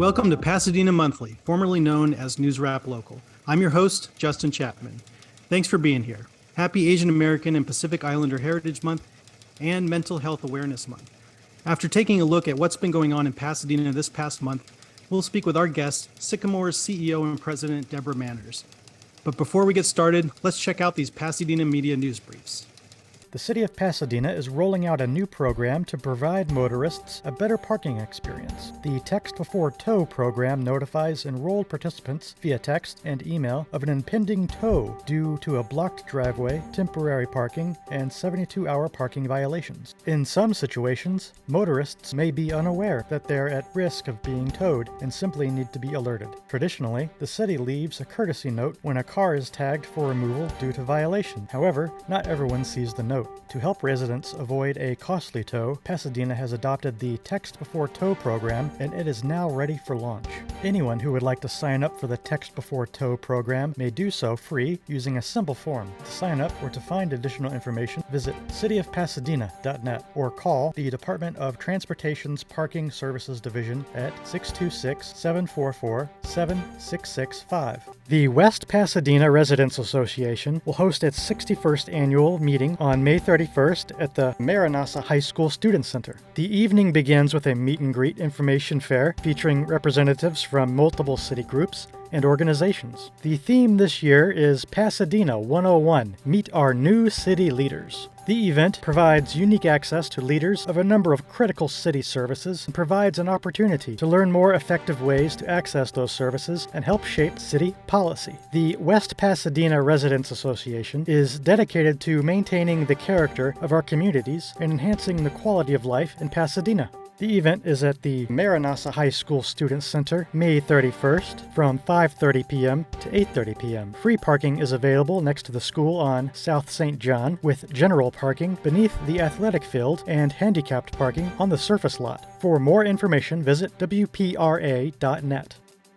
Welcome to Pasadena Monthly, formerly known as News Wrap Local. I'm your host, Justin Chapman. Thanks for being here. Happy Asian American and Pacific Islander Heritage Month and Mental Health Awareness Month. After taking a look at what's been going on in Pasadena this past month, we'll speak with our guest, Sycamores CEO and President Debra Manners. But before we get started, let's check out these Pasadena media news briefs. The City of Pasadena is rolling out a new program to provide motorists a better parking experience. The Text Before Tow program notifies enrolled participants via text and email of an impending tow due to a blocked driveway, temporary parking, and 72-hour parking violations. In some situations, motorists may be unaware that they're at risk of being towed and simply need to be alerted. Traditionally, the city leaves a courtesy note when a car is tagged for removal due to violation. However, not everyone sees the note. To help residents avoid a costly tow, Pasadena has adopted the Text Before Tow program, and it is now ready for launch. Anyone who would like to sign up for the Text Before Tow program may do so free using a simple form. To sign up or to find additional information, visit cityofpasadena.net or call the Department of Transportation's Parking Services Division at 626-744-7665. The West Pasadena Residents Association will host its 61st annual meeting on May 31st at the Maranasa High School Student Center. The evening begins with a meet and greet information fair featuring representatives from multiple city groups and organizations. The theme this year is Pasadena 101, Meet Our New City Leaders. The event provides unique access to leaders of a number of critical city services and provides an opportunity to learn more effective ways to access those services and help shape city policy. The West Pasadena Residents Association is dedicated to maintaining the character of our communities and enhancing the quality of life in Pasadena. The event is at the Maranasa High School Student Center, May 31st, from 5:30 p.m. to 8:30 p.m. Free parking is available next to the school on South St. John, with general parking beneath the athletic field and handicapped parking on the surface lot. For more information, visit WPRA.net.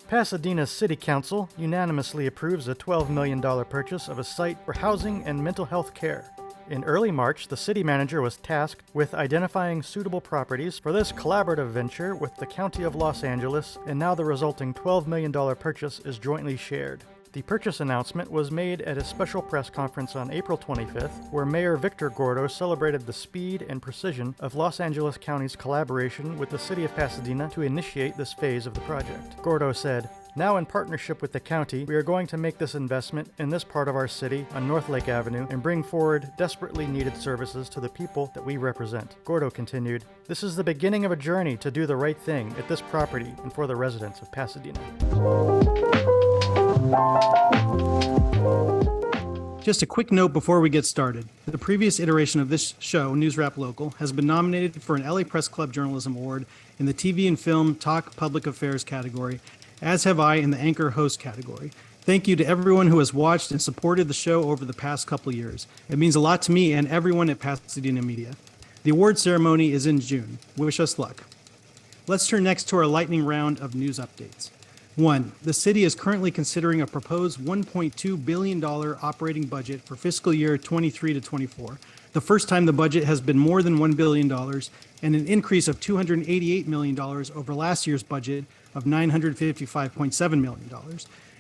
Pasadena City Council unanimously approves a $12 million purchase of a site for housing and mental health care. In early March, the city manager was tasked with identifying suitable properties for this collaborative venture with the County of Los Angeles, and now the resulting $12 million purchase is jointly shared. The purchase announcement was made at a special press conference on April 25th, where Mayor Victor Gordo celebrated the speed and precision of Los Angeles County's collaboration with the City of Pasadena to initiate this phase of the project. Gordo said, "Now in partnership with the county, we are going to make this investment in this part of our city on North Lake Avenue and bring forward desperately needed services to the people that we represent." Gordo continued, "This is the beginning of a journey to do the right thing at this property and for the residents of Pasadena." Just a quick note before we get started. The previous iteration of this show, News Wrap Local, has been nominated for an LA Press Club Journalism Award in the TV and Film Talk Public Affairs category, as have I in the Anchor Host category. Thank you to everyone who has watched and supported the show over the past couple years. It means a lot to me and everyone at Pasadena Media. The award ceremony is in June. Wish us luck. Let's turn next to our lightning round of news updates. 1. The city is currently considering a proposed $1.2 billion operating budget for fiscal year 23 to 24. The first time the budget has been more than $1 billion and an increase of $288 million over last year's budget of $955.7 million.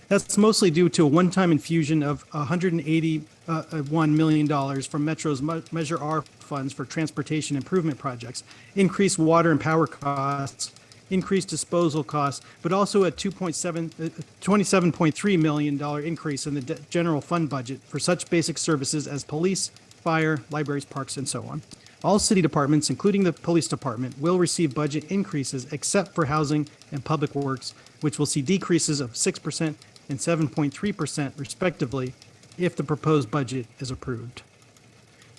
That's mostly due to a one-time infusion of $181 million from Metro's Measure R funds for transportation improvement projects, increased water and power costs, increased disposal costs, but also a $27.3 million increase in the general fund budget for such basic services as police, fire, libraries, parks, and so on. All city departments, including the police department, will receive budget increases except for housing and public works, which will see decreases of 6% and 7.3% respectively if the proposed budget is approved.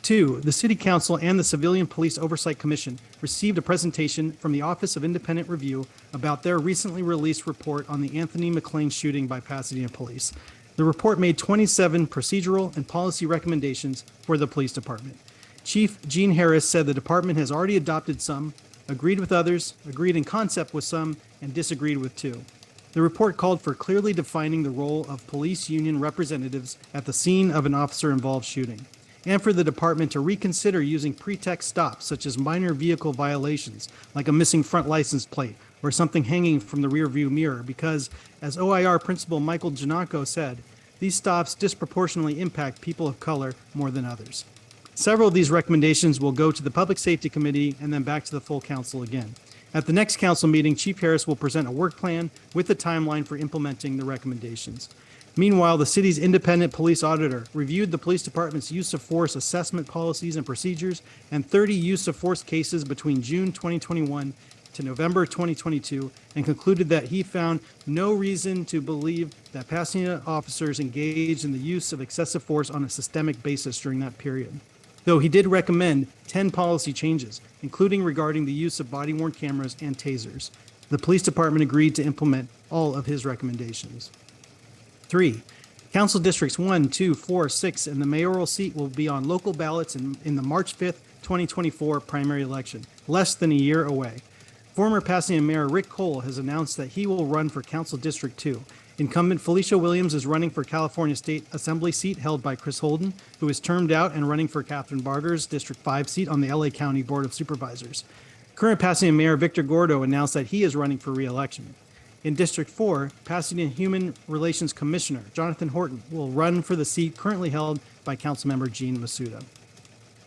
2. The City Council and the Civilian Police Oversight Commission received a presentation from the Office of Independent Review about their recently released report on the Anthony McLean shooting by Pasadena Police. The report made 27 procedural and policy recommendations for the police department. Chief Gene Harris said the department has already adopted some, agreed with others, agreed in concept with some, and disagreed with two. The report called for clearly defining the role of police union representatives at the scene of an officer-involved shooting, and for the department to reconsider using pretext stops such as minor vehicle violations, like a missing front license plate or something hanging from the rearview mirror because, as OIR Principal Michael Janako said, these stops disproportionately impact people of color more than others. Several of these recommendations will go to the Public Safety Committee and then back to the full council again. At the next council meeting, Chief Harris will present a work plan with a timeline for implementing the recommendations. Meanwhile, the city's independent police auditor reviewed the police department's use of force assessment policies and procedures and 30 use of force cases between June 2021 to November 2022 and concluded that he found no reason to believe that Pasadena officers engaged in the use of excessive force on a systemic basis during that period. Though he did recommend 10 policy changes, including regarding the use of body-worn cameras and tasers. The police department agreed to implement all of his recommendations. 3. Council districts 1, 2, 4, 6, and the mayoral seat will be on local ballots in the March 5th, 2024 primary election, less than a year away. Former Pasadena Mayor Rick Cole has announced that he will run for Council District 2. Incumbent Felicia Williams is running for California State Assembly seat held by Chris Holden, who is termed out and running for Catherine Barger's District 5 seat on the LA County Board of Supervisors. Current Pasadena Mayor Victor Gordo announced that he is running for re-election. In District 4, Pasadena Human Relations Commissioner Jonathan Horton will run for the seat currently held by Councilmember Gene Masuda.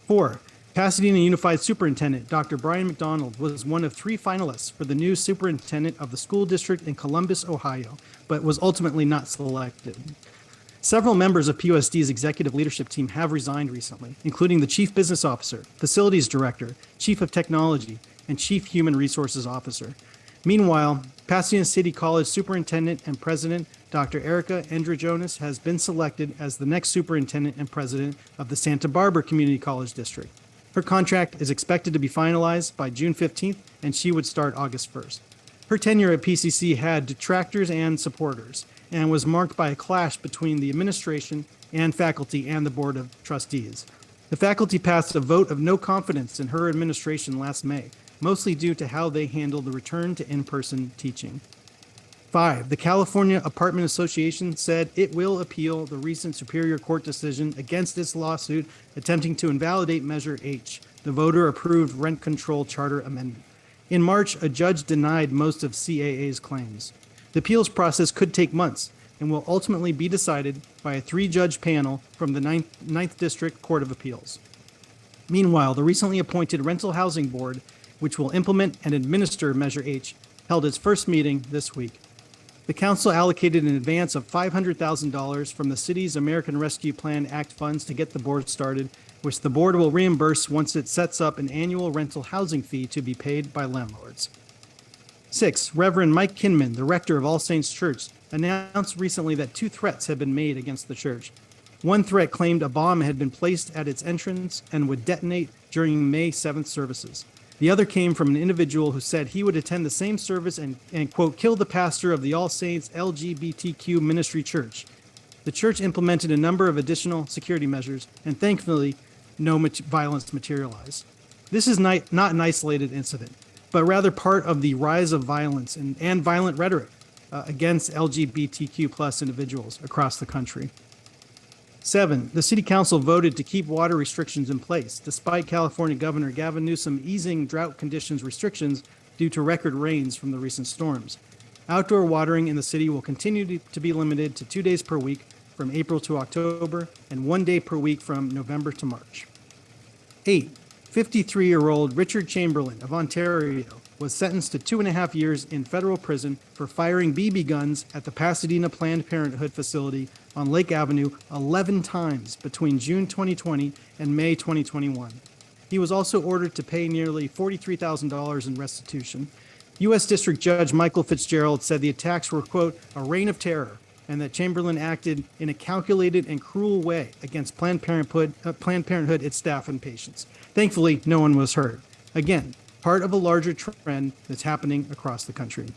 4. Pasadena Unified Superintendent Dr. Brian McDonald was one of 3 finalists for the new superintendent of the school district in Columbus, Ohio, but was ultimately not selected. Several members of PUSD's executive leadership team have resigned recently, including the Chief Business Officer, Facilities Director, Chief of Technology, and Chief Human Resources Officer. Meanwhile, Pasadena City College Superintendent and President Dr. Erica Androjonas has been selected as the next superintendent and president of the Santa Barbara Community College District. Her contract is expected to be finalized by June 15th, and she would start August 1st. Her tenure at PCC had detractors and supporters, and was marked by a clash between the administration and faculty and the Board of Trustees. The faculty passed a vote of no confidence in her administration last May, mostly due to how they handled the return to in-person teaching. 5. The California Apartment Association said it will appeal the recent Superior Court decision against its lawsuit attempting to invalidate Measure H, the voter-approved rent control charter amendment. In March, a judge denied most of CAA's claims. The appeals process could take months and will ultimately be decided by a 3-judge panel from the 9th District Court of Appeals. Meanwhile, the recently appointed Rental Housing Board, which will implement and administer Measure H, held its first meeting this week. The council allocated an advance of $500,000 from the city's American Rescue Plan Act funds to get the board started, which the board will reimburse once it sets up an annual rental housing fee to be paid by landlords. 6. Reverend Mike Kinman, the rector of All Saints Church, announced recently that 2 threats have been made against the church. One threat claimed a bomb had been placed at its entrance and would detonate during May 7th services. The other came from an individual who said he would attend the same service and quote, kill the pastor of the All Saints LGBTQ ministry church. The church implemented a number of additional security measures, and thankfully, no violence materialized. This is not an isolated incident, but rather part of the rise of violence and violent rhetoric against LGBTQ plus individuals across the country. 7. The City Council voted to keep water restrictions in place, despite California Governor Gavin Newsom easing drought conditions restrictions due to record rains from the recent storms. Outdoor watering in the city will continue to be limited to 2 days per week from April to October and 1 day per week from November to March. 8. 53-year-old Richard Chamberlain of Ontario was sentenced to 2.5 years in federal prison for firing BB guns at the Pasadena Planned Parenthood facility on Lake Avenue 11 times between June 2020 and May 2021. He was also ordered to pay nearly $43,000 in restitution. U.S. District Judge Michael Fitzgerald said the attacks were, quote, a reign of terror, and that Chamberlain acted in a calculated and cruel way against Planned Parenthood, its staff, and patients. Thankfully, no one was hurt. Again, part of a larger trend that's happening across the country.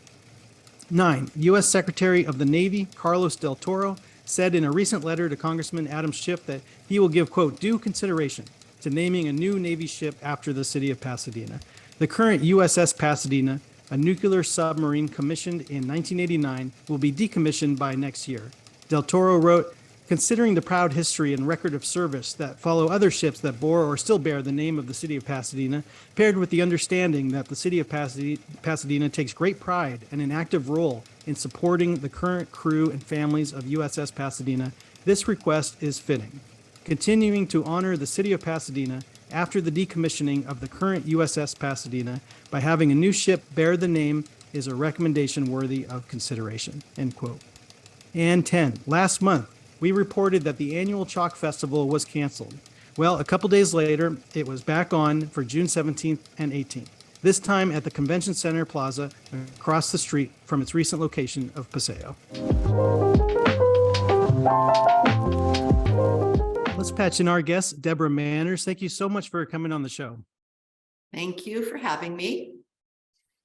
9. U.S. Secretary of the Navy Carlos Del Toro said in a recent letter to Congressman Adam Schiff that he will give, quote, due consideration to naming a new Navy ship after the city of Pasadena. The current USS Pasadena, a nuclear submarine commissioned in 1989, will be decommissioned by next year. Del Toro wrote, Considering the proud history and record of service that follow other ships that bore or still bear the name of the city of Pasadena, paired with the understanding that the city of Pasadena takes great pride and an active role in supporting the current crew and families of USS Pasadena, this request is fitting. Continuing to honor the city of Pasadena after the decommissioning of the current USS Pasadena by having a new ship bear the name is a recommendation worthy of consideration, end quote. And 10, last month, we reported that the annual Chalk Festival was canceled. Well, a couple days later, it was back on for June 17th and 18th, this time at the Convention Center Plaza across the street from its recent location of Paseo. Let's patch in our guest, Debra Manners. Thank you so much for coming on the show. Thank you for having me.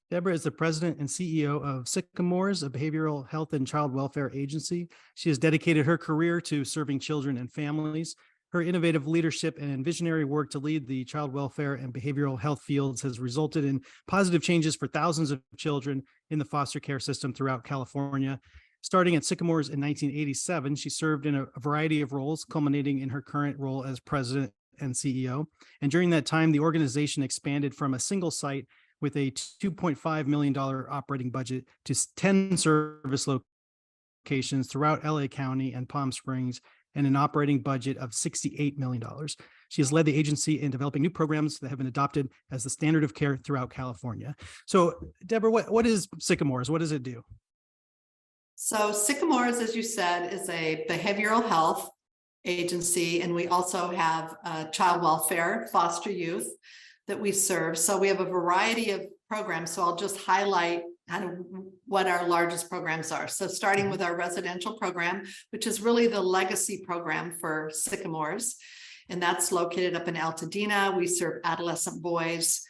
Debra is the president and CEO of Sycamores, a behavioral health and child welfare agency. She has dedicated her career to serving children and families. Her innovative leadership and visionary work to lead the child welfare and behavioral health fields has resulted in positive changes for thousands of children in the foster care system throughout California. Starting at Sycamores in 1987, she served in a variety of roles, culminating in her current role as president and CEO. And during that time, the organization expanded from a single site with a $2.5 million operating budget to 10 service locations throughout LA County and Palm Springs, and an operating budget of $68 million. She has led the agency in developing new programs that have been adopted as the standard of care throughout California. So, Debra, what is Sycamores? What does it do? So Sycamores, as you said, is a behavioral health agency, and we also have child welfare, foster youth that we serve. So we have a variety of programs. So I'll just highlight kind of what our largest programs are. So starting with our residential program, which is really the legacy program for Sycamores, and that's located up in Altadena. We serve adolescent boys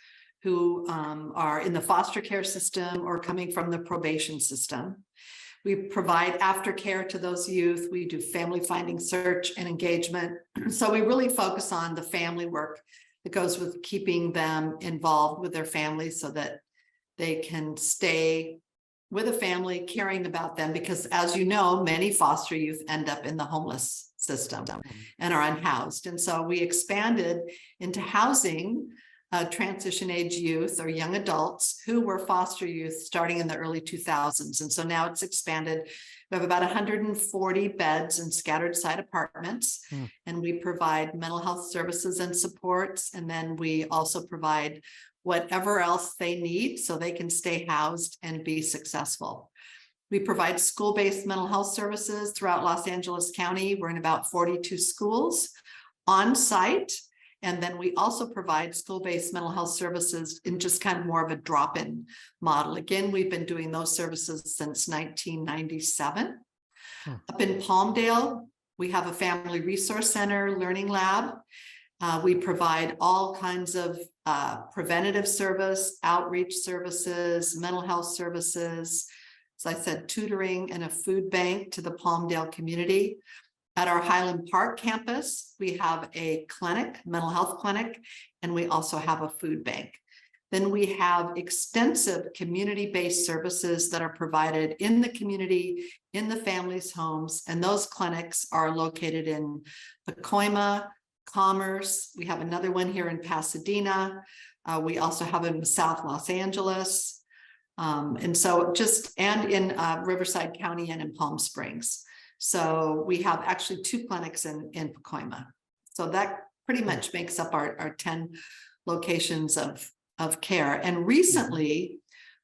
who are in the foster care system or coming from the probation system. We provide aftercare to those youth. We do family finding search and engagement. So we really focus on the family work that goes with keeping them involved with their families so that they can stay with a family, caring about them, because as you know, many foster youth end up in the homeless system and are unhoused. And so we expanded into housing transition age youth or young adults who were foster youth starting in the early 2000s. And so now it's expanded. We have about 140 beds in scattered site apartments, and we provide mental health services and supports. And then we also provide whatever else they need so they can stay housed and be successful. We provide school-based mental health services throughout Los Angeles County. We're in about 42 schools on site. And then we also provide school-based mental health services in just kind of more of a drop-in model. Again, we've been doing those services since 1997. Up in Palmdale, we have a family resource center, learning lab. We provide all kinds of preventative service, outreach services, mental health services, as I said, tutoring and a food bank to the Palmdale community. At our Highland Park campus, we have a clinic, mental health clinic, and we also have a food bank. Then we have extensive community-based services that are provided in the community, in the families' homes, and those clinics are located in Pacoima, Commerce. We have another one here in Pasadena. We also have in South Los Angeles. And in Riverside County and in Palm Springs. So we have actually 2 clinics in Pacoima. So that pretty much makes up our 10 locations of care. And recently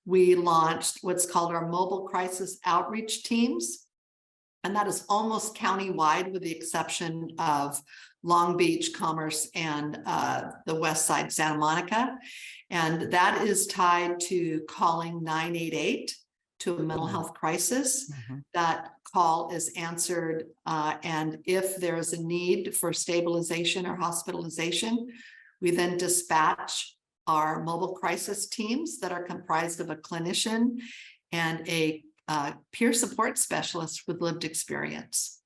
we launched what's called our mobile crisis outreach teams. And that is almost countywide with the exception of Long Beach, Commerce, and the West Side, Santa Monica. And that is tied to calling 988 to a mental health crisis. That call is answered, and if there's a need for stabilization or hospitalization, we then dispatch our mobile crisis teams that are comprised of a clinician and a peer support specialist with lived experience.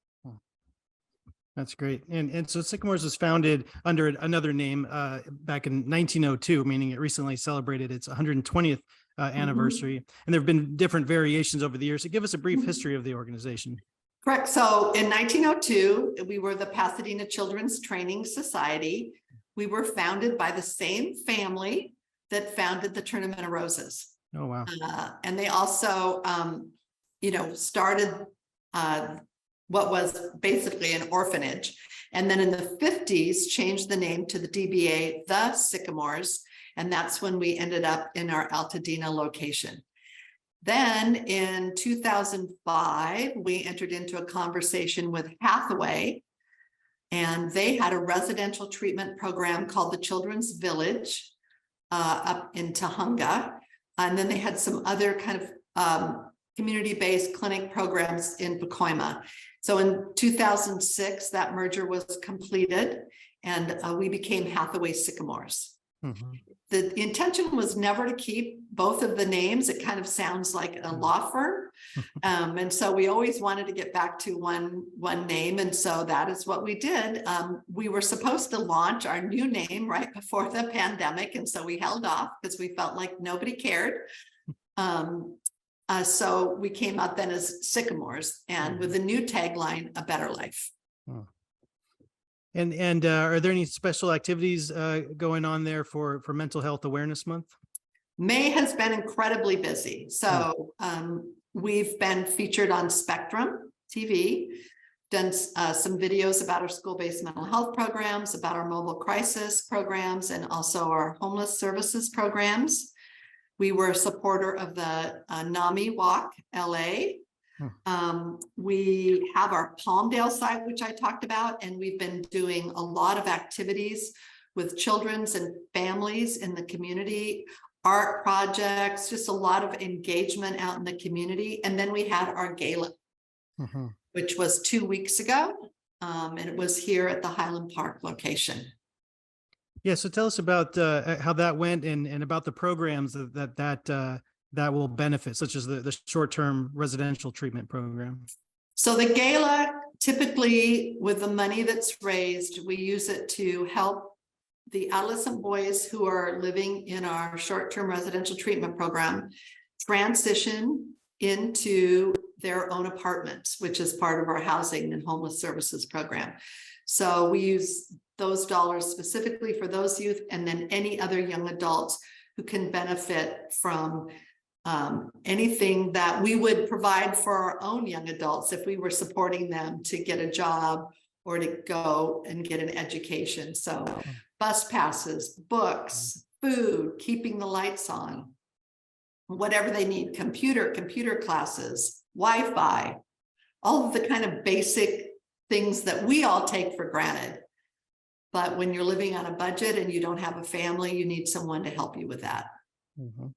That's great. And so Sycamores was founded under another name back in 1902, meaning it recently celebrated its 120th anniversary. And there have been different variations over the years. So give us a brief history of the organization. Correct. So in 1902, we were the Pasadena Children's Training Society. We were founded by the same family that founded the Tournament of Roses. Oh, wow. And they also, started what was basically an orphanage. And then in the 50s, changed the name to the DBA, the Sycamores. And that's when we ended up in our Altadena location. Then in 2005, we entered into a conversation with Hathaway, and they had a residential treatment program called the Children's Village up in Tahunga. And then they had some other kind of community-based clinic programs in Pacoima. So in 2006, that merger was completed, and we became Hathaway Sycamores. Mm-hmm. The intention was never to keep both of the names. It kind of sounds like a law firm. And so we always wanted to get back to one name. And so that is what we did. We were supposed to launch our new name right before the pandemic. And so we held off because we felt like nobody cared. So we came out then as Sycamores, and with the new tagline, A Better Life. Oh. And are there any special activities going on there for Mental Health Awareness Month? May has been incredibly busy. So we've been featured on Spectrum TV, done some videos about our school-based mental health programs, about our mobile crisis programs, and also our homeless services programs. We were a supporter of the NAMI Walk LA. We have our Palmdale site, which I talked about, and we've been doing a lot of activities with children's and families in the community, art projects, just a lot of engagement out in the community. And then we had our gala, which was 2 weeks ago, and it was here at the Highland Park location. Yeah, so tell us about how that went and about the programs that will benefit, such as the short-term residential treatment program. So the gala, typically with the money that's raised, we use it to help the adolescent boys who are living in our short-term residential treatment program transition into their own apartments, which is part of our housing and homeless services program. So we use those dollars specifically for those youth, and then any other young adults who can benefit from anything that we would provide for our own young adults if we were supporting them to get a job or to go and get an education. So bus passes, books, food, keeping the lights on, whatever they need, computer classes, Wi-Fi, all of the kind of basic things that we all take for granted. But when you're living on a budget and you don't have a family, you need someone to help you with that. Mm-hmm.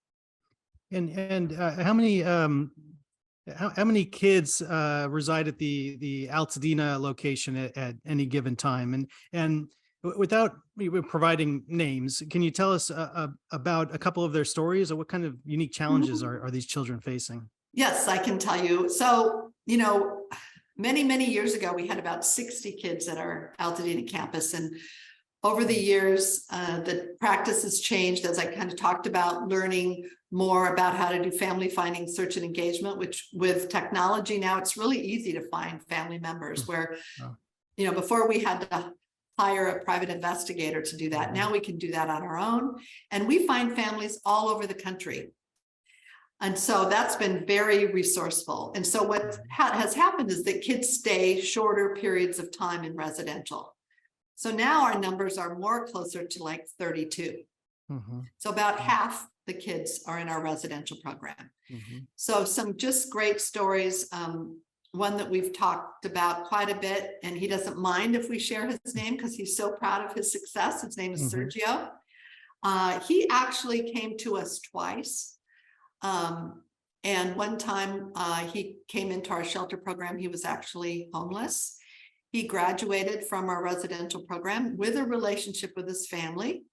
And how many kids reside at the Altadena location at any given time? And without providing names, can you tell us about a couple of their stories, or what kind of unique challenges are these children facing? Yes, I can tell you. So, many years ago, we had about 60 kids at our Altadena campus, and over the years, the practice has changed, as I kind of talked about, learning more about how to do family finding, search, and engagement, which with technology now, it's really easy to find family members where, before we had to hire a private investigator to do that. Now we can do that on our own. And we find families all over the country. And so that's been very resourceful. And so what has happened is that kids stay shorter periods of time in residential. So now our numbers are more closer to like 32. So about half the kids are in our residential program. So some just great stories. One that we've talked about quite a bit, and he doesn't mind if we share his name because he's so proud of his success. His name is Sergio. He actually came to us twice. And one time he came into our shelter program. He was actually homeless. He graduated from our residential program with a relationship with his family,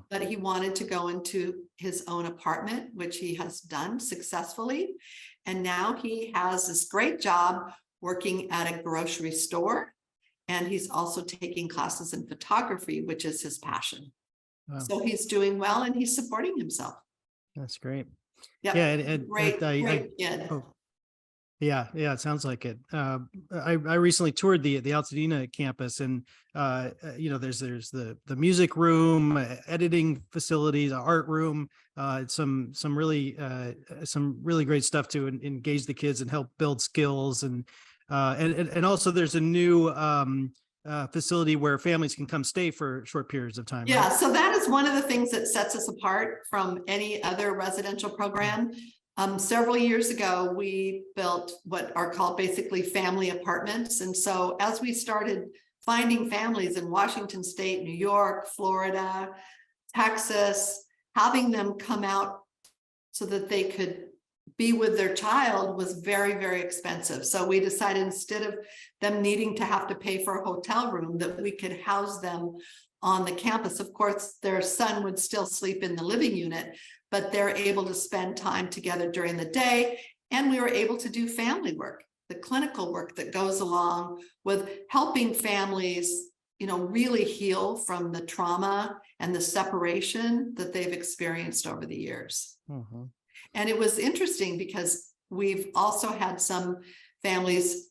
but he wanted to go into his own apartment, which he has done successfully. And now he has this great job working at a grocery store. And he's also taking classes in photography, which is his passion. Wow. So he's doing well and he's supporting himself. That's great. Yep. Yeah. Great kid. Yeah, it sounds like it. I recently toured the Altadena campus, and there's the music room, editing facilities, art room, some really great stuff to engage the kids and help build skills, and also there's a new facility where families can come stay for short periods of time, Yeah, right? so that is one of the things that sets us apart from any other residential program. Several years ago, we built what are called basically family apartments. And so as we started finding families in Washington State, New York, Florida, Texas, having them come out so that they could be with their child was very, very expensive. So we decided instead of them needing to have to pay for a hotel room, that we could house them on the campus. Of course, their son would still sleep in the living unit, but they're able to spend time together during the day. And we were able to do family work, the clinical work that goes along with helping families, really heal from the trauma and the separation that they've experienced over the years. Mm-hmm. And it was interesting because we've also had some families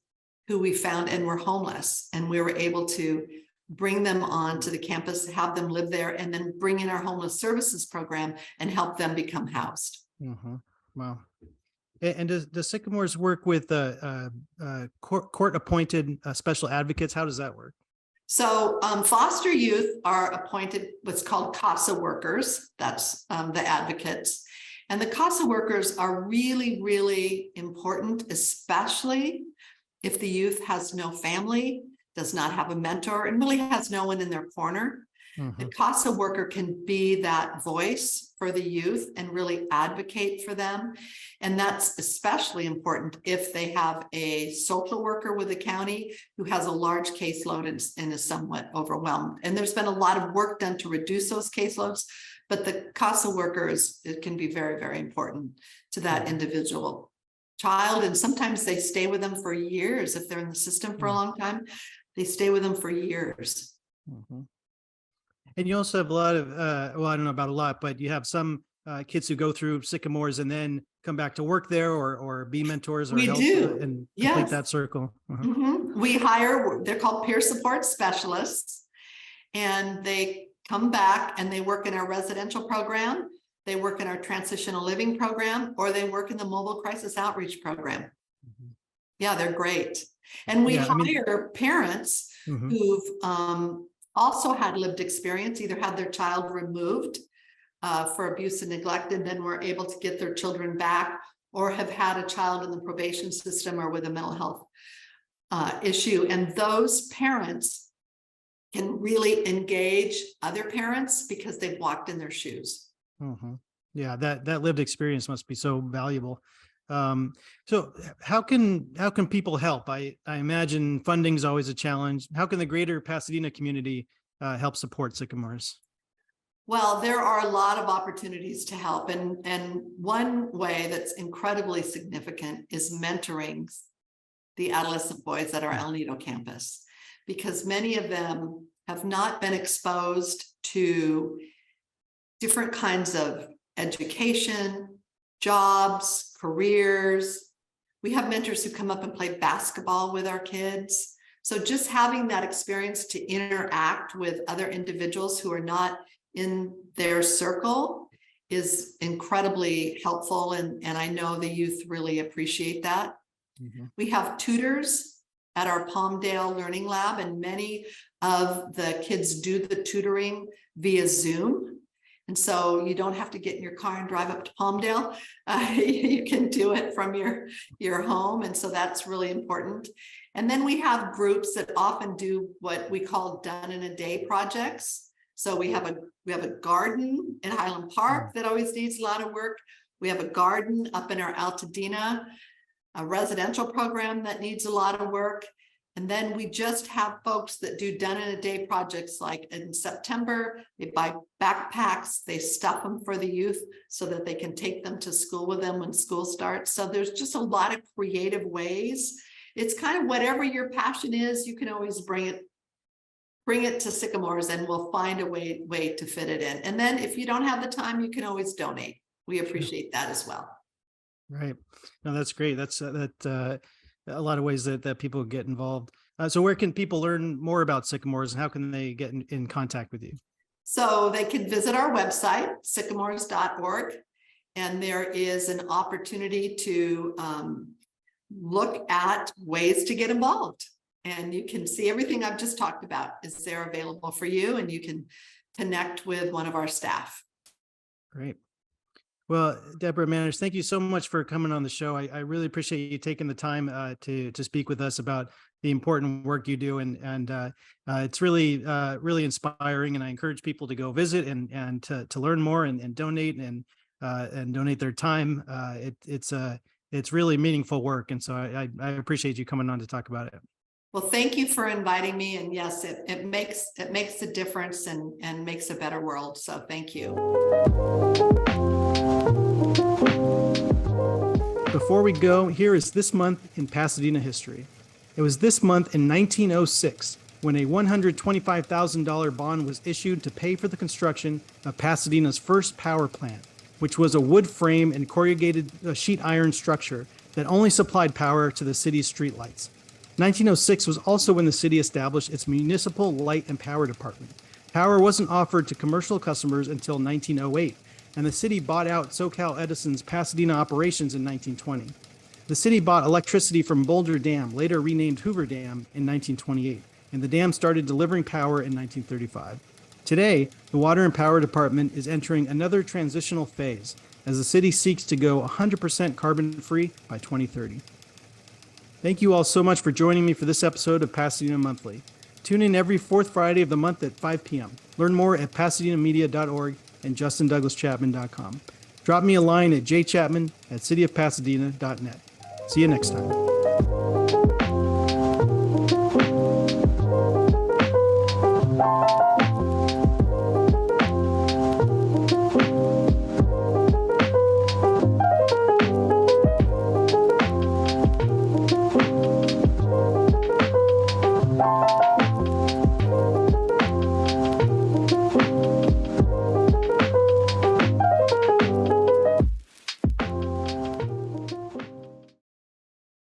who we found and were homeless, and we were able to bring them on to the campus, have them live there, and then bring in our homeless services program and help them become housed. Mm-hmm. Wow. And does Sycamores work with court-appointed special advocates? How does that work? So foster youth are appointed what's called CASA workers. That's the advocates. And the CASA workers are really, really important, especially if the youth has no family, does not have a mentor, and really has no one in their corner. Mm-hmm. The CASA worker can be that voice for the youth and really advocate for them. And that's especially important if they have a social worker with the county who has a large caseload and is somewhat overwhelmed. And there's been a lot of work done to reduce those caseloads, but the CASA workers, it can be very, very important to that individual child. And sometimes they stay with them for years. If they're in the system for a long time, they stay with them for years. Mm-hmm. And you also have a lot of, well, I don't know about a lot, but you have some kids who go through Sycamores and then come back to work there or be mentors or We help do. and complete Yes. that circle. Uh-huh. Mm-hmm. We hire, they're called peer support specialists, and they come back and they work in our residential program, they work in our transitional living program, or they work in the mobile crisis outreach program. Mm-hmm. Yeah, they're great. And we hire parents mm-hmm. who've also had lived experience, either had their child removed for abuse and neglect, and then were able to get their children back, or have had a child in the probation system or with a mental health issue. And those parents can really engage other parents because they've walked in their shoes. Mm-hmm. Yeah, that lived experience must be so valuable. So how can people help? I imagine funding is always a challenge. How can the greater Pasadena community help support Sycamores? Well, there are a lot of opportunities to help. And one way that's incredibly significant is mentoring the adolescent boys at our El Nido campus, because many of them have not been exposed to different kinds of education, jobs, careers. We have mentors who come up and play basketball with our kids. So just having that experience to interact with other individuals who are not in their circle is incredibly helpful. And I know the youth really appreciate that. Mm-hmm. We have tutors at our Palmdale Learning Lab, and many of the kids do the tutoring via Zoom. And so you don't have to get in your car and drive up to Palmdale. You can do it from your home. And so that's really important. And then we have groups that often do what we call done in a day projects. So we have a garden in Highland Park that always needs a lot of work. We have a garden up in our Altadena, a residential program that needs a lot of work. And then we just have folks that do done in a day projects, like in September, they buy backpacks, they stuff them for the youth so that they can take them to school with them when school starts. So there's just a lot of creative ways. It's kind of whatever your passion is, you can always bring it to Sycamores, and we'll find a way to fit it in. And then if you don't have the time, you can always donate. We appreciate that as well. Right. No, that's great. That's a lot of ways that people get involved. So where can people learn more about Sycamores, and how can they get in contact with you? So they can visit our website, sycamores.org, and there is an opportunity to look at ways to get involved. And you can see everything I've just talked about is there available for you, and you can connect with one of our staff. Great. Well, Debra Manners, thank you so much for coming on the show. I really appreciate you taking the time to speak with us about the important work you do, and it's really inspiring. And I encourage people to go visit and to learn more and donate and donate their time. It's really meaningful work, and so I appreciate you coming on to talk about it. Well, thank you for inviting me. And yes, it makes a difference and makes a better world. So thank you. Before we go, here is this month in Pasadena history. It was this month in 1906 when a $125,000 bond was issued to pay for the construction of Pasadena's first power plant, which was a wood frame and corrugated sheet iron structure that only supplied power to the city's streetlights. 1906 was also when the city established its municipal light and power department. Power wasn't offered to commercial customers until 1908, and the city bought out SoCal Edison's Pasadena operations in 1920. The city bought electricity from Boulder Dam, later renamed Hoover Dam, in 1928, and the dam started delivering power in 1935. Today, the Water and Power Department is entering another transitional phase as the city seeks to go 100% carbon-free by 2030. Thank you all so much for joining me for this episode of Pasadena Monthly. Tune in every fourth Friday of the month at 5 p.m. Learn more at pasadenamedia.org and justindouglaschapman.com. Drop me a line at jchapman@cityofpasadena.net. See you next time.